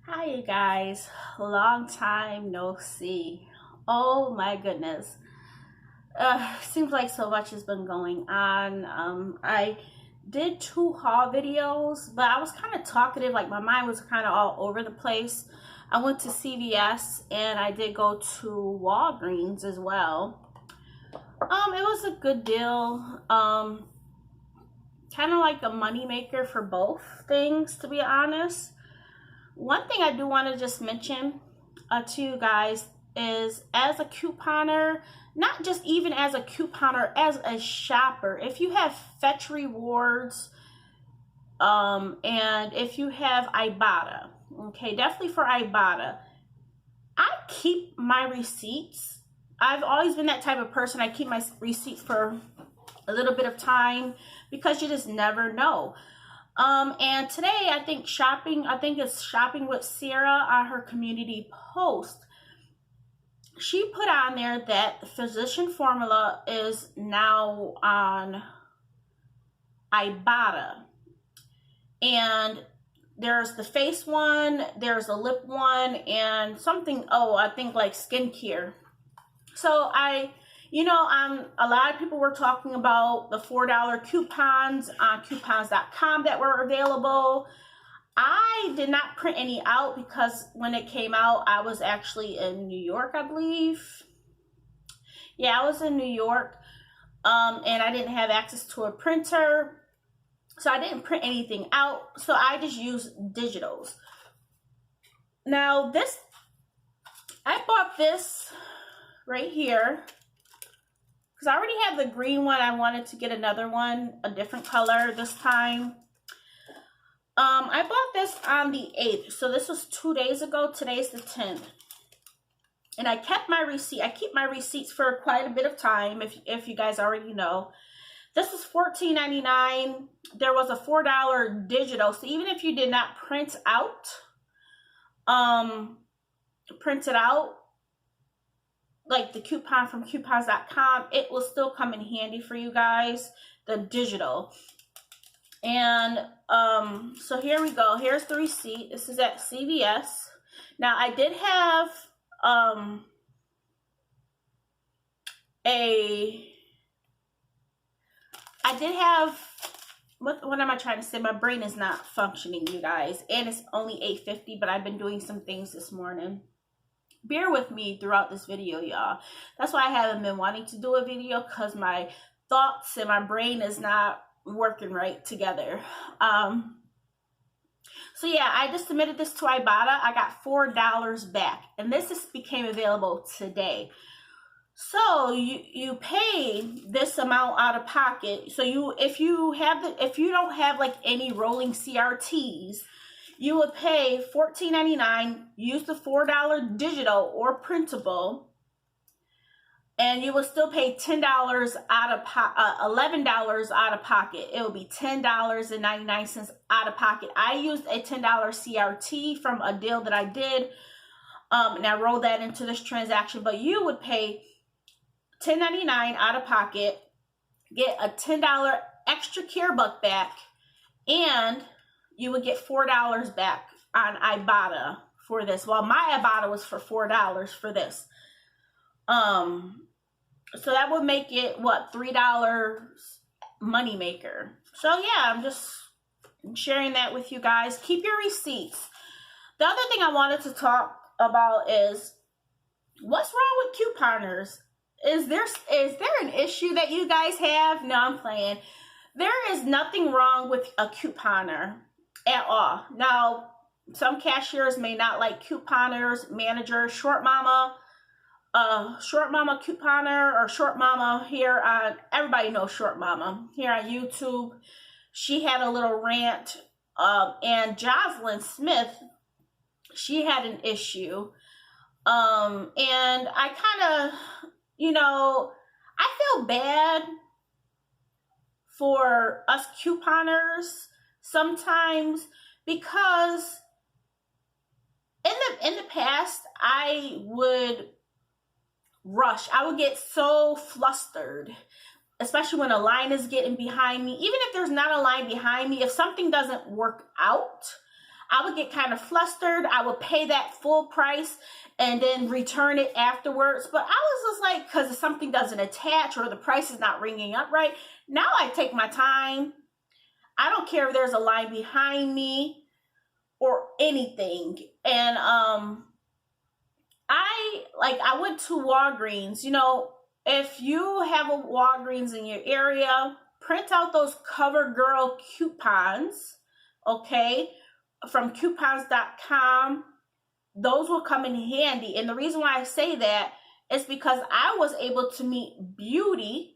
Hi, you guys. Long time no see. Oh my goodness. Seems like so much has been going on. I did two haul videos, but I was kind of talkative. Like my mind was kind of all over the place. I went to CVS and I did go to Walgreens as well. It was a good deal. Kind of like a moneymaker for both things, to be honest. One thing I do want to just mention to you guys is, as a couponer, not just even as a couponer, as a shopper, if you have Fetch Rewards, and if you have Ibotta, okay, definitely for Ibotta, I keep my receipts. I've always been that type of person. I keep my receipts for a little bit of time because you just never know. And today I think it's Shopping with Sarah on her community post. She put on there that Physician Formula is now on Ibotta. And there's the face one, there's a lip one, and something, I think like skincare. So a lot of people were talking about the $4 coupons on coupons.com that were available. I did not print any out because when it came out, I was actually in New York, I believe. Yeah, I was in New York, and I didn't have access to a printer, so I didn't print anything out. So I just used digitals. Now I bought this right here. I already have the green one. I wanted to get another one, a different color this time. I bought this on the 8th. So this was 2 days ago. Today's the 10th. And I kept my receipt. I keep my receipts for quite a bit of time, if you guys already know. This was $14.99. There was a $4 digital. So even if you did not print it out, like the coupon from coupons.com, it will still come in handy for you guys, the digital. And so here we go. Here's the receipt. This is at CVS. Now I did have what am I trying to say? My brain is not functioning, you guys, and it's only 8:50, but I've been doing some things this morning. Bear with me throughout this video, y'all. That's why I haven't been wanting to do a video, because my thoughts and my brain is not working right together. So yeah, I just submitted this to Ibotta. I got $4 back, and this became available today. So you pay this amount out of pocket. So if you don't have like any rolling CRTs, you would pay $14.99, use the $4 digital or printable, and you will still pay $11 out of pocket. It will be $10.99 out of pocket. I used a $10 CRT from a deal that I did, and I rolled that into this transaction. But you would pay $10.99 out of pocket, get a $10 extra care buck back, and you would get $4 back on Ibotta for this. Well, my Ibotta was for $4 for this. So that would make it, what, $3 moneymaker. So yeah, I'm just sharing that with you guys. Keep your receipts. The other thing I wanted to talk about is, what's wrong with couponers? Is there an issue that you guys have? No, I'm playing. There is nothing wrong with a couponer at all. Now, some cashiers may not like couponers, managers, short mama couponer, or short mama here on, everybody knows short mama here on YouTube. She had a little rant, and Jocelyn Smith, she had an issue, and I kind of, I feel bad for us couponers sometimes, because in the past I would rush. I would get so flustered, especially when a line is getting behind me. Even if there's not a line behind me, if something doesn't work out, I would get kind of flustered. I would pay that full price and then return it afterwards. But I was just like, because something doesn't attach or the price is not ringing up right. Now I take my time. I don't care if there's a line behind me or anything. And I went to Walgreens. You know, if you have a Walgreens in your area, print out those CoverGirl coupons, okay, from coupons.com. Those will come in handy. And the reason why I say that is because I was able to meet beauty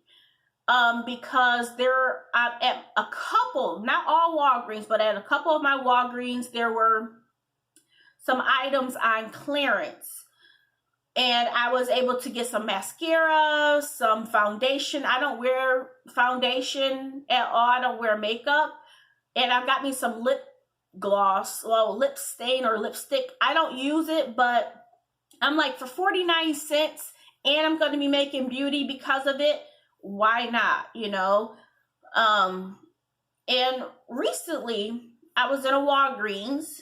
because there at a couple, not all Walgreens, but at a couple of my Walgreens, there were some items on clearance. And I was able to get some mascara, some foundation. I don't wear foundation at all. I don't wear makeup. And I got me some lip gloss, well, lip stain or lipstick. I don't use it, but I'm like, for 49 cents, and I'm going to be making beauty because of it. Why not, you know? And recently, I was in a Walgreens,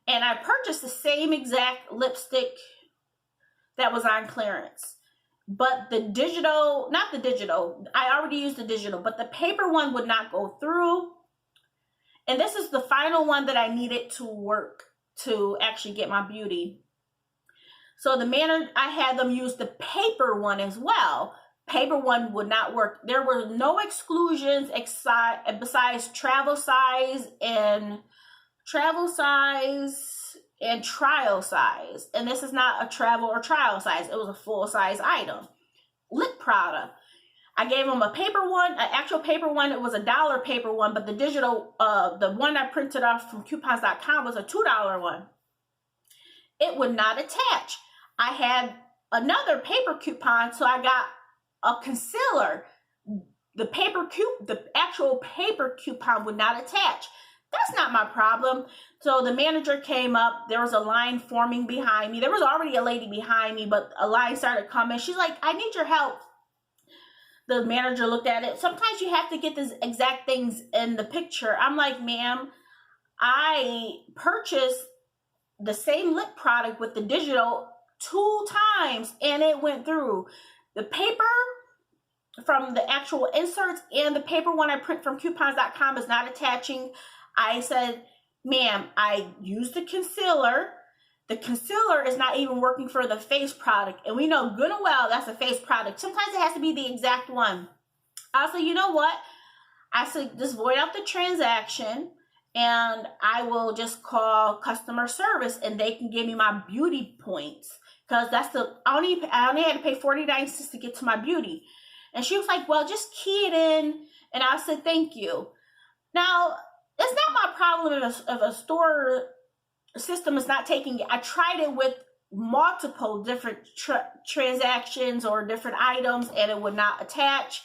and I purchased the same exact lipstick that was on clearance. But the digital, not the digital, I already used the digital, but the paper one would not go through. And this is the final one that I needed to work to actually get my beauty. So I had them use the paper one as well. Paper one would not work. There were no exclusions besides travel size and trial size. And this is not a travel or trial size. It was a full size item. Lip product. I gave them a paper one, an actual paper one. It was $1 paper one, but the digital, the one I printed off from coupons.com was a $2 one. It would not attach. I had another paper coupon, so I got a concealer. The actual paper coupon would not attach. That's not my problem. So the manager came up. There was a line forming behind me. There was already a lady behind me, but a line started coming. She's like, I need your help. The manager looked at it. Sometimes you have to get these exact things in the picture. I'm like, ma'am, I purchased the same lip product with the digital 2 times and it went through. The paper from the actual inserts and the paper one I print from coupons.com is not attaching. I said, ma'am, I used the concealer. The concealer is not even working for the face product. And we know good and well that's a face product. Sometimes it has to be the exact one. I said, you know what? I said, just void out the transaction and I will just call customer service and they can give me my beauty points. Because I only had to pay 49 cents to get to my beauty. And she was like, well, just key it in. And I said, thank you. Now, it's not my problem if a store system is not taking it. I tried it with multiple different transactions or different items and it would not attach,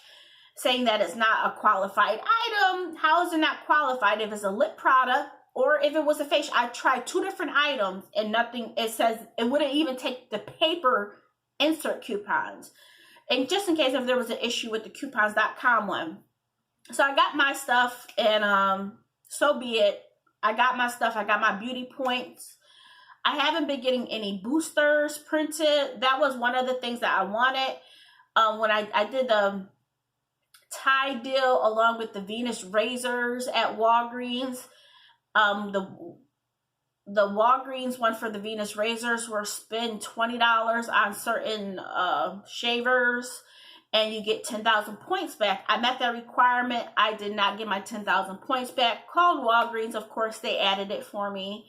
saying that it's not a qualified item. How is it not qualified if it's a lip product or if it was a facial? I tried 2 different items and nothing, it says it wouldn't even take the paper insert coupons. And just in case if there was an issue with the coupons.com one. So I got my stuff and so be it. I got my stuff. I got my beauty points. I haven't been getting any boosters printed. That was one of the things that I wanted. When I did the tie deal along with the Venus razors at Walgreens. The Walgreens one for the Venus razors were spend $20 on certain shavers. And you get 10,000 points back. I met that requirement. I did not get my 10,000 points back. Called Walgreens. Of course, they added it for me.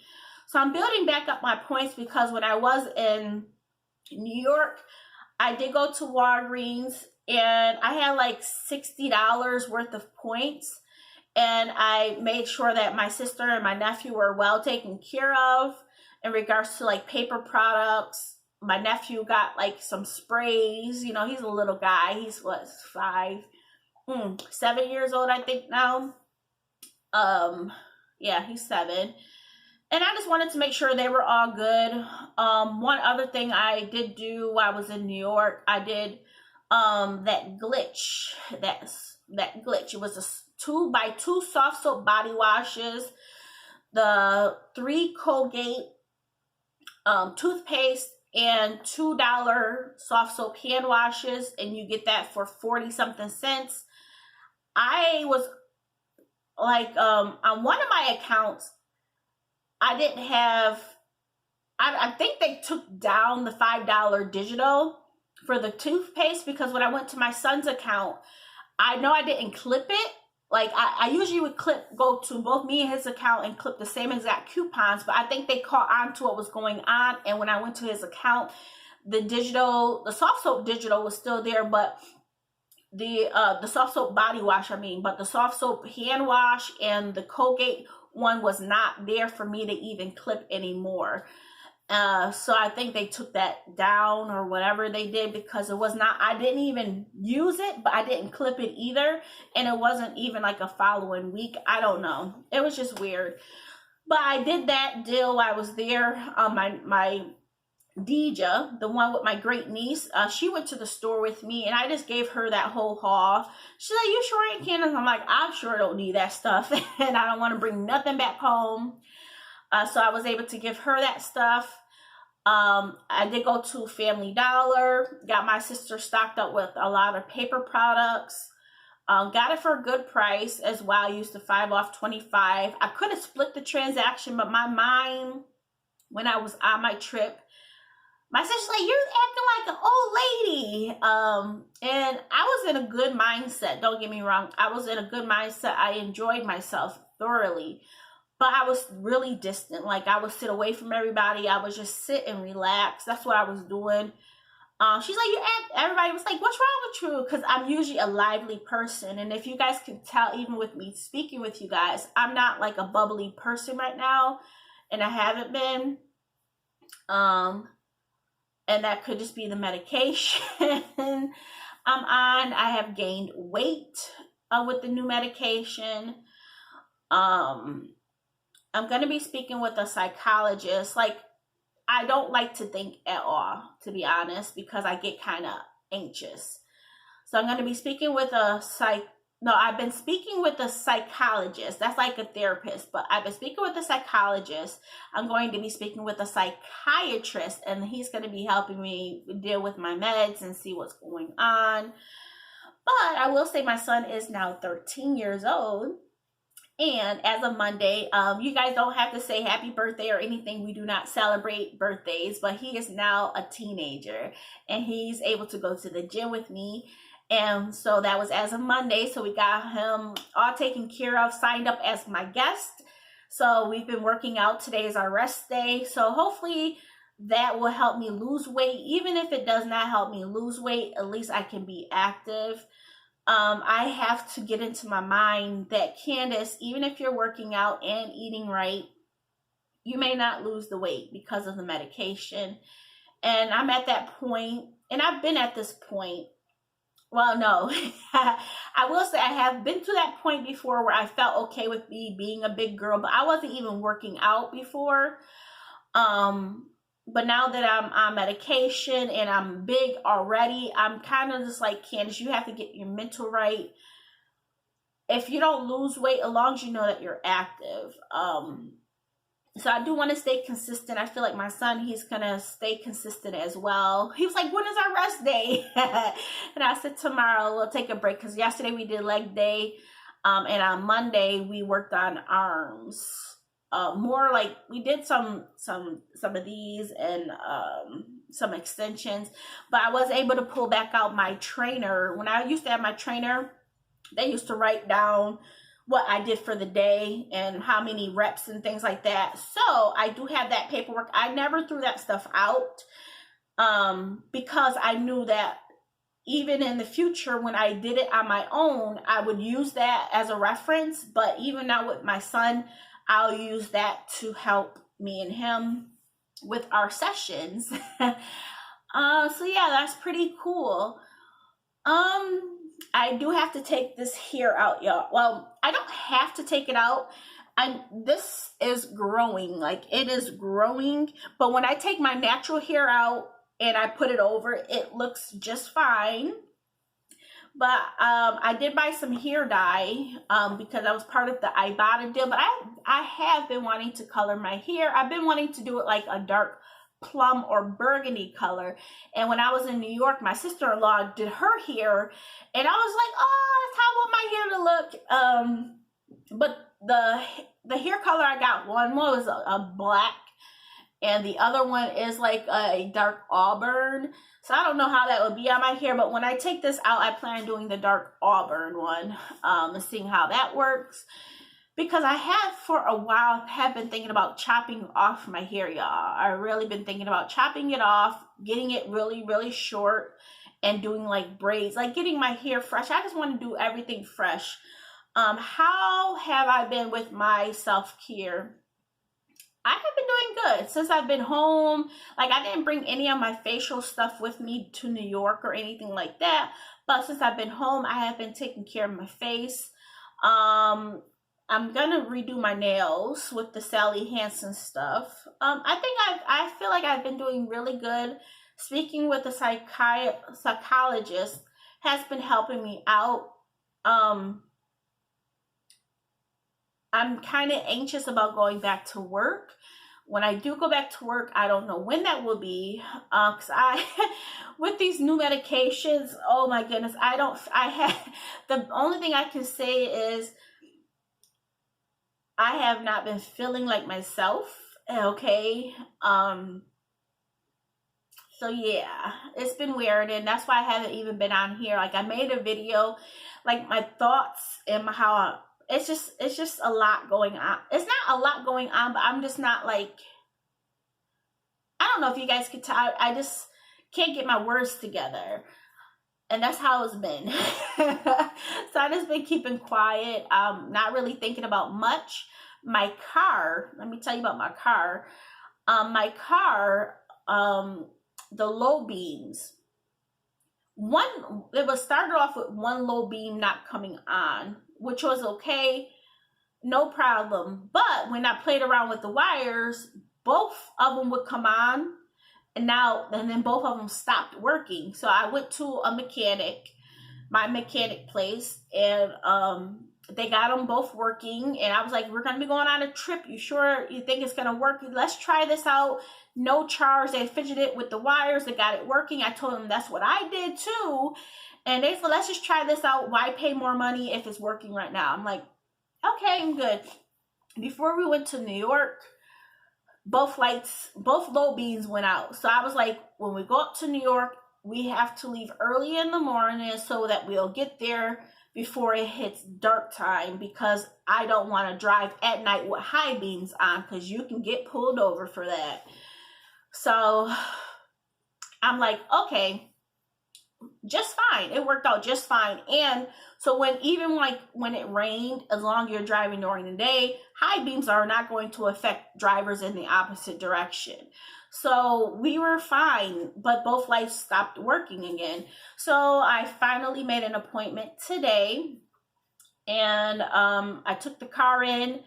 So I'm building back up my points because when I was in New York, I did go to Walgreens and I had like $60 worth of points. And I made sure that my sister and my nephew were well taken care of in regards to like paper products. My nephew got like some sprays. You know, he's a little guy. He's what, 7 years old, I think now. Yeah, he's 7. And I just wanted to make sure they were all good. One other thing I did do while I was in New York, I did that glitch. That glitch. It was a 2x2 soft soap body washes. the 3 Colgate toothpaste and $2 soft soap hand washes, and you get that for 40 something cents. I was like, on one of my accounts, I didn't have, I think they took down the $5 digital for the toothpaste, because when I went to my son's account, I know I didn't clip it. Like, I usually would go to both me and his account and clip the same exact coupons, but I think they caught on to what was going on. And when I went to his account, the soft soap digital was still there, but the soft soap body wash, but the soft soap hand wash and the Colgate one was not there for me to even clip anymore. So I think they took that down or whatever they did, because it was not, I didn't even use it, but I didn't clip it either. And it wasn't even like a following week. I don't know. It was just weird. But I did that deal while I was there. My Deja, the one with my great niece, she went to the store with me, and I just gave her that whole haul. She's like, "You sure ain't Candace?" I'm like, "I sure don't need that stuff, and I don't want to bring nothing back home." So I was able to give her that stuff. I did go to Family Dollar, got my sister stocked up with a lot of paper products. Got it for a good price as well. I used the 5 off 25. I could have split the transaction, but my mind, when I was on my trip, my sister's like, "You're acting like an old lady." And I was in a good mindset. Don't get me wrong. I was in a good mindset. I enjoyed myself thoroughly. But I was really distant. Like, I would sit away from everybody. I would just sit and relax. That's what I was doing. She's like, everybody was like, "What's wrong with you?" Because I'm usually a lively person. And if you guys can tell, even with me speaking with you guys, I'm not like a bubbly person right now. And I haven't been. And that could just be the medication I'm on. I have gained weight with the new medication. I'm going to be speaking with a psychologist. Like, I don't like to think at all, to be honest, because I get kind of anxious. So I'm going to be speaking with I've been speaking with a psychologist. That's like a therapist, but I've been speaking with a psychologist. I'm going to be speaking with a psychiatrist, and he's going to be helping me deal with my meds and see what's going on. But I will say my son is now 13 years old. And as of Monday, you guys don't have to say happy birthday or anything. We do not celebrate birthdays, but he is now a teenager, and he's able to go to the gym with me. And so that was as of Monday. So we got him all taken care of, signed up as my guest. So we've been working out. Today is our rest day. So hopefully that will help me lose weight. Even if it does not help me lose weight, at least I can be active. I have to get into my mind that, Candace, even if you're working out and eating right, you may not lose the weight because of the medication. And I'm at that point, and I've been at this point. Well, no, I will say I have been to that point before where I felt okay with me being a big girl, but I wasn't even working out before. But now that I'm on medication and I'm big already, I'm kind of just like, Candace, you have to get your mental right. If you don't lose weight, as long as you know that you're active. So I do want to stay consistent. I feel like my son, he's going to stay consistent as well. He was like, "When is our rest day?" And I said, "Tomorrow we'll take a break." Because yesterday we did leg day. And on Monday we worked on arms. More like we did some of these and some extensions, but I was able to pull back out my trainer. When I used to have my trainer, they used to write down what I did for the day and how many reps and things like that. So I do have that paperwork. I never threw that stuff out because I knew that even in the future, when I did it on my own, I would use that as a reference. But even now with my son, I'll use that to help me and him with our sessions. So yeah, that's pretty cool. I do have to take this hair out, y'all. Well, I don't have to take it out. This is growing, like it is growing. But when I take my natural hair out and I put it over, it looks just fine. But I did buy some hair dye because I was part of the Ibotta deal. But I have been wanting to color my hair. I've been wanting to do it like a dark plum or burgundy color. And when I was in New York, my sister-in-law did her hair, and I was like, oh, that's how I want my hair to look. But the hair color I got, one was a black, and the other one is like a dark auburn. So I don't know how that would be on my hair, but when I take this out, I plan on doing the dark auburn one and seeing how that works. Because I have for a while have been thinking about chopping off my hair, y'all. I've really been thinking about chopping it off, getting it really, really short, and doing like braids, like getting my hair fresh. I just want to do everything fresh. How have I been with my self-care? I have been doing good since I've been home. Like, I didn't bring any of my facial stuff with me to New York or anything like that. But since I've been home, I have been taking care of my face. I'm gonna redo my nails with the Sally Hansen stuff. I feel like I've been doing really good. Speaking with the psychologist has been helping me out. I'm kind of anxious about going back to work. When I do go back to work, I don't know when that will be. Cause with these new medications, oh my goodness, the only thing I can say is I have not been feeling like myself. Okay. So yeah, it's been weird, and that's why I haven't even been on here. Like, I made a video, like my thoughts and how it's just a lot going on. It's not a lot going on, but I'm just not like, I don't know if you guys could tell. I just can't get my words together. And that's how it's been. So I just been keeping quiet. Not really thinking about much. My car, let me tell you about my car. My car, the low beams. It was started off with one low beam not coming on, which was okay, no problem. But when I played around with the wires, both of them would come on, and then both of them stopped working. So I went to my mechanic place, and they got them both working. And I was like, we're going to be going on a trip. You sure you think it's going to work? Let's try this out. No charge. They fidgeted with the wires. They got it working. I told them that's what I did too. And they said, let's just try this out. Why pay more money if it's working right now? I'm like, okay, I'm good. Before we went to New York, both low beams went out. So I was like, when we go up to New York, we have to leave early in the morning so that we'll get there before it hits dark time, because I don't want to drive at night with high beams on, because you can get pulled over for that. So I'm like, okay, just fine. It worked out just fine. And so when it rained, as long as you're driving during the day, high beams are not going to affect drivers in the opposite direction. So we were fine, but both lights stopped working again. So I finally made an appointment today, and I took the car in,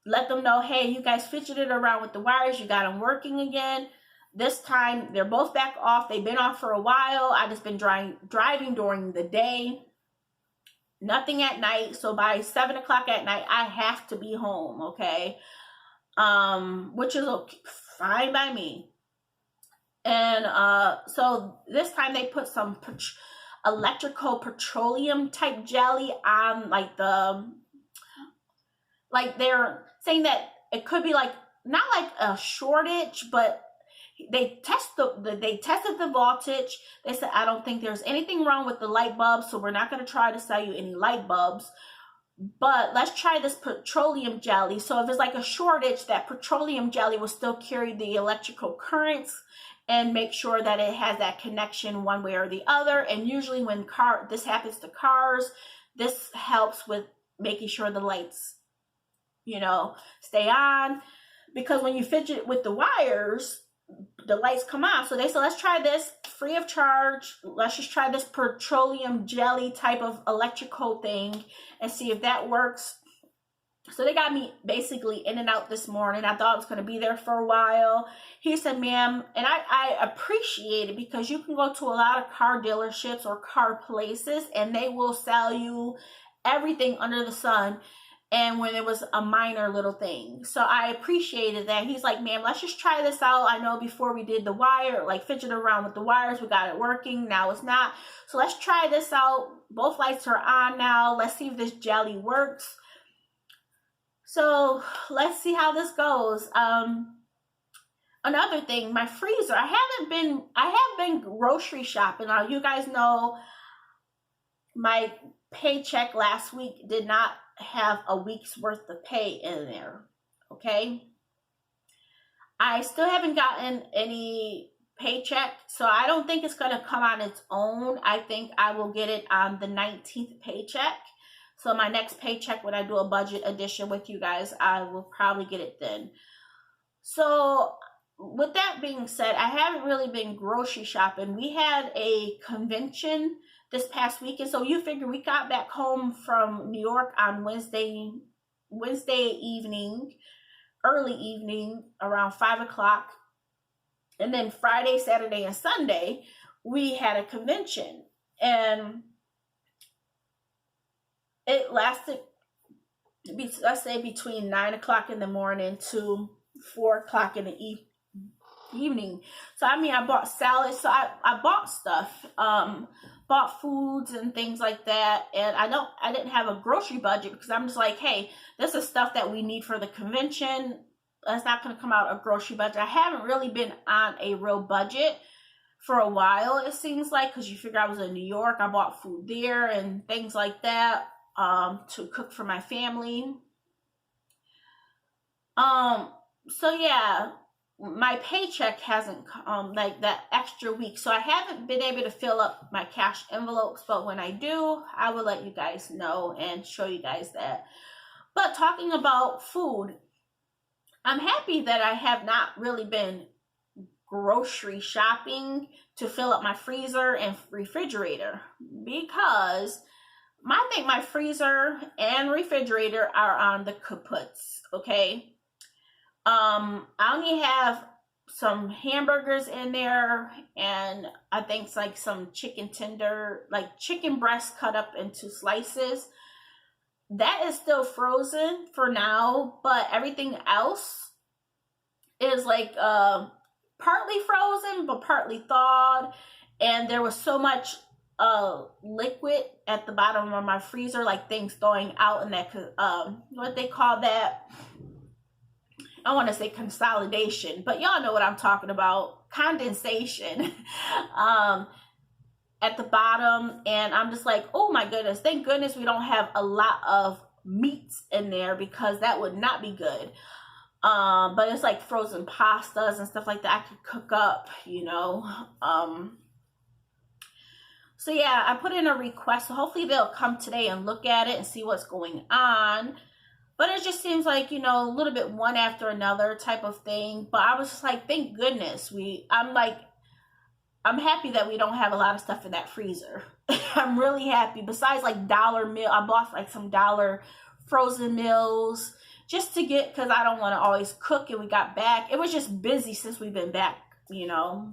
let them know, hey, you guys fidgeted around with the wires, you got them working again. This time they're both back off. They've been off for a while. I just been driving during the day, nothing at night. So by 7 o'clock at night, I have to be home. Okay. Which is okay, fine by me. And so this time they put some electrical petroleum type jelly on they're saying that it could be like, not like a shortage, but they tested the voltage. They said, I don't think there's anything wrong with the light bulbs, so we're not going to try to sell you any light bulbs, but let's try this petroleum jelly. So if it's like a shortage, that petroleum jelly will still carry the electrical currents and make sure that it has that connection one way or the other. And usually when this happens to cars, this helps with making sure the lights, stay on, because when you fidget with the wires, the lights come on. So they said, let's try this free of charge. Let's just try this petroleum jelly type of electrical thing and see if that works. So they got me basically in and out this morning. I thought I was going to be there for a while. He said, ma'am, and I appreciate it, because you can go to a lot of car dealerships or car places and they will sell you everything under the sun. And when it was a minor little thing. So I appreciated that. He's like, ma'am, let's just try this out. I know before we did the wire, like fidgeted around with the wires, we got it working. Now it's not. So let's try this out. Both lights are on now. Let's see if this jelly works. So let's see how this goes. Another thing, my freezer. I have been grocery shopping. Now you guys know my paycheck last week did not have a week's worth of pay in there. Okay. I still haven't gotten any paycheck, so I don't think it's going to come on its own. I think I will get it on the 19th paycheck. So my next paycheck, when I do a budget edition with you guys, I will probably get it then. So with that being said, I haven't really been grocery shopping. We had a convention this past weekend. So you figure we got back home from New York on Wednesday evening, early evening, around 5 o'clock. And then Friday, Saturday, and Sunday, we had a convention. And it lasted, let's say, between 9 o'clock in the morning to 4 o'clock in the evening. So, I mean, I bought salads. So I bought stuff, bought foods and things like that. And I didn't have a grocery budget, because I'm just like, hey, this is stuff that we need for the convention. It's not going to come out of grocery budget. I haven't really been on a real budget for a while, it seems like, because you figure I was in New York. I bought food there and things like that. To cook for my family. So yeah, my paycheck hasn't come, like that extra week. So I haven't been able to fill up my cash envelopes, but when I do, I will let you guys know and show you guys that. But talking about food, I'm happy that I have not really been grocery shopping to fill up my freezer and refrigerator, because I think my freezer and refrigerator are on the kaputs, okay? I only have some hamburgers in there, and I think it's like some chicken tender, like chicken breast cut up into slices. That is still frozen for now, but everything else is like partly frozen, but partly thawed. And there was so much liquid at the bottom of my freezer, like things thawing out, and that what they call that, I want to say consolidation, but y'all know what I'm talking about, condensation at the bottom. And I'm just like, oh my goodness, thank goodness we don't have a lot of meats in there, because that would not be good. But it's like frozen pastas and stuff like that I could cook up, you know. So yeah, I put in a request. So hopefully they'll come today and look at it and see what's going on. But it just seems like, you know, a little bit one after another type of thing. But I was just like, thank goodness I'm happy that we don't have a lot of stuff in that freezer. I'm really happy. Besides like dollar meal, I bought like some dollar frozen meals just to get, because I don't want to always cook, and we got back. It was just busy since we've been back, you know.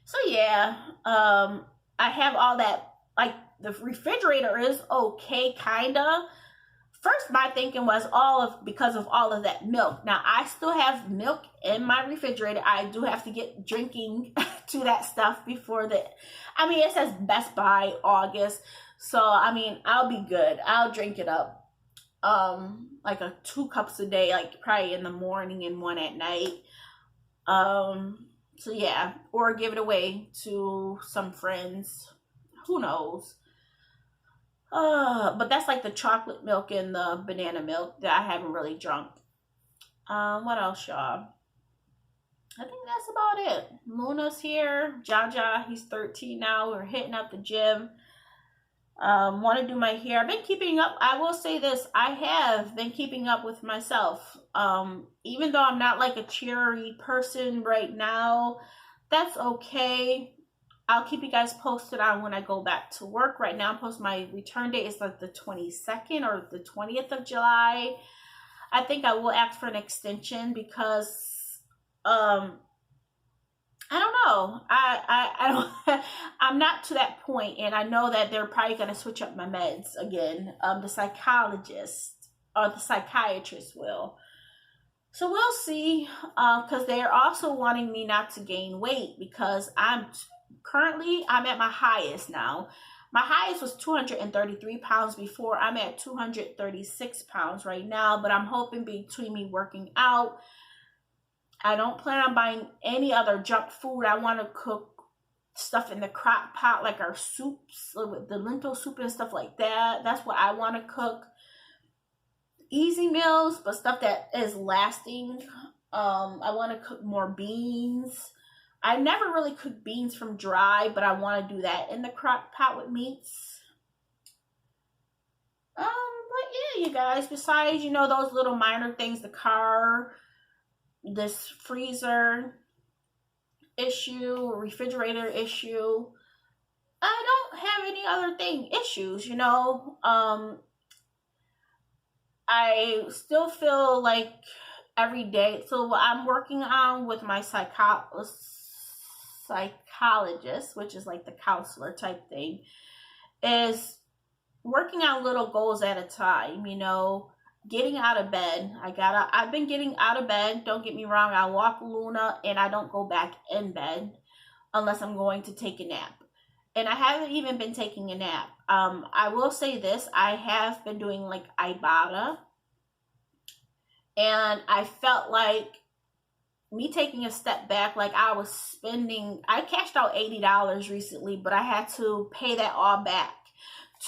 So yeah, I have all that. Like the refrigerator is okay, kinda. First, my thinking was because of all of that milk. Now, I still have milk in my refrigerator. I do have to get drinking to that stuff before it says Best Buy August. So, I mean, I'll be good. I'll drink it up. Like 2 cups a day, like probably in the morning and 1 at night. So yeah, or give it away to some friends. Who knows? But that's like the chocolate milk and the banana milk that I haven't really drunk. What else, y'all? I think that's about it. Luna's here. Jaja, he's 13 now. We're hitting up the gym. Want to do my hair. I've been keeping up. I will say this. I have been keeping up with myself. Even though I'm not like a cheery person right now, that's okay. I'll keep you guys posted on when I go back to work. Right now, my return date is like the 22nd or the 20th of July. I think I will ask for an extension because I don't know. I don't. I'm not to that point, and I know that they're probably going to switch up my meds again. The psychologist or the psychiatrist will. So we'll see. Because they're also wanting me not to gain weight because I'm at my highest now. My highest was 233 pounds before. I'm at 236 pounds right now, but I'm hoping between me working out, I don't plan on buying any other junk food. I want to cook stuff in the crock pot, like our soups, the lentil soup and stuff like that. That's what I want to cook. Easy meals, but stuff that is lasting. I want to cook more beans. I never really cook beans from dry, but I want to do that in the crock pot with meats. But yeah, you guys, besides, those little minor things, the car, this freezer issue, refrigerator issue, I don't have any other issues, I still feel like every day, so what I'm working on with my psychologist, which is like the counselor type thing, is working on little goals at a time, getting out of bed. I've been getting out of bed. Don't get me wrong. I walk Luna and I don't go back in bed unless I'm going to take a nap. And I haven't even been taking a nap. I will say this. I have been doing like Ibotta. And I felt like me taking a step back, like I cashed out $80 recently, but I had to pay that all back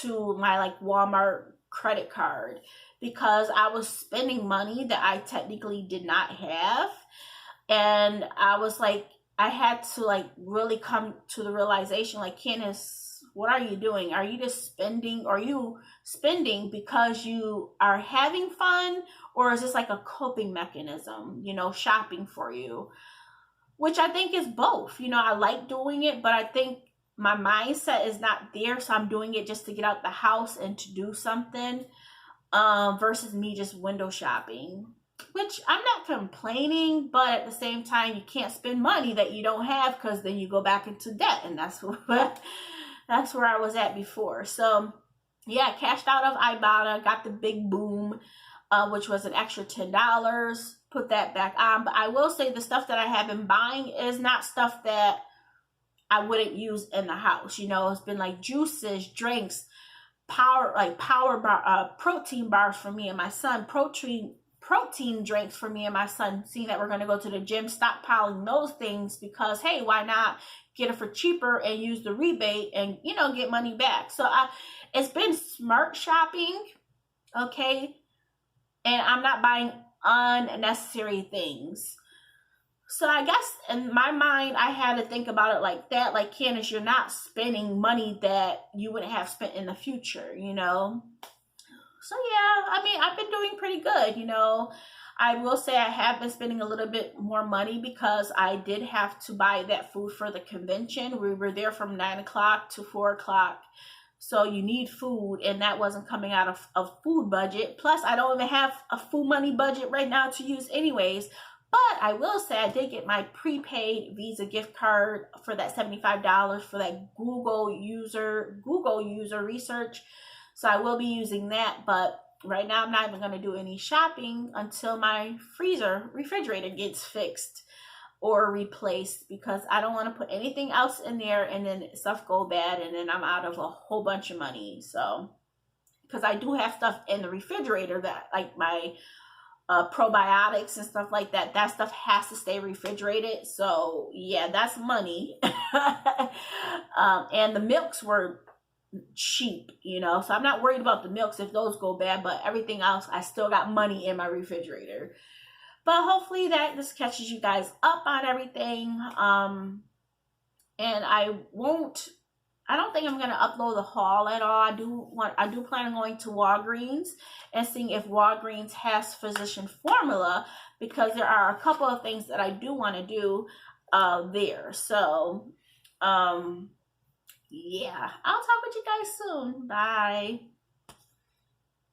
to my like Walmart credit card because I was spending money that I technically did not have. And I was like, I had to like really come to the realization, like, Candace, what are you doing? Are you just spending? Are you spending because you are having fun? Or is this like a coping mechanism, shopping for you? Which I think is both. I like doing it, but I think my mindset is not there. So I'm doing it just to get out the house and to do something versus me just window shopping. Which I'm not complaining, but at the same time, you can't spend money that you don't have because then you go back into debt. And that's where I was at before. So yeah, cashed out of Ibotta, got the big boom, which was an extra $10, put that back on. But I will say the stuff that I have been buying is not stuff that I wouldn't use in the house. It's been like juices, drinks, power bar, protein bars for me and my son, protein drinks for me and my son, seeing that we're going to go to the gym, stockpiling those things because, hey, why not get it for cheaper and use the rebate and, get money back. So it's been smart shopping, okay? And I'm not buying unnecessary things. So I guess in my mind, I had to think about it like that. Like, Candace, you're not spending money that you wouldn't have spent in the future, So yeah, I've been doing pretty good, I will say I have been spending a little bit more money because I did have to buy that food for the convention. We were there from 9 o'clock to 4 o'clock. So you need food, and that wasn't coming out of a food budget. Plus, I don't even have a food money budget right now to use anyways. But I will say I did get my prepaid Visa gift card for that $75 for that Google user research. So I will be using that. But right now I'm not even going to do any shopping until my refrigerator gets fixed or replaced, because I don't want to put anything else in there and then stuff go bad and then I'm out of a whole bunch of money. So, because I do have stuff in the refrigerator that, like my probiotics and stuff like that, that stuff has to stay refrigerated. So yeah, that's money. And the milks were cheap, so I'm not worried about the milks if those go bad, but everything else, I still got money in my refrigerator. But hopefully that just catches you guys up on everything. And I don't think I'm going to upload the haul at all. I do plan on going to Walgreens and seeing if Walgreens has Physician Formula, because there are a couple of things that I do want to do there. So Yeah, I'll talk with you guys soon. Bye.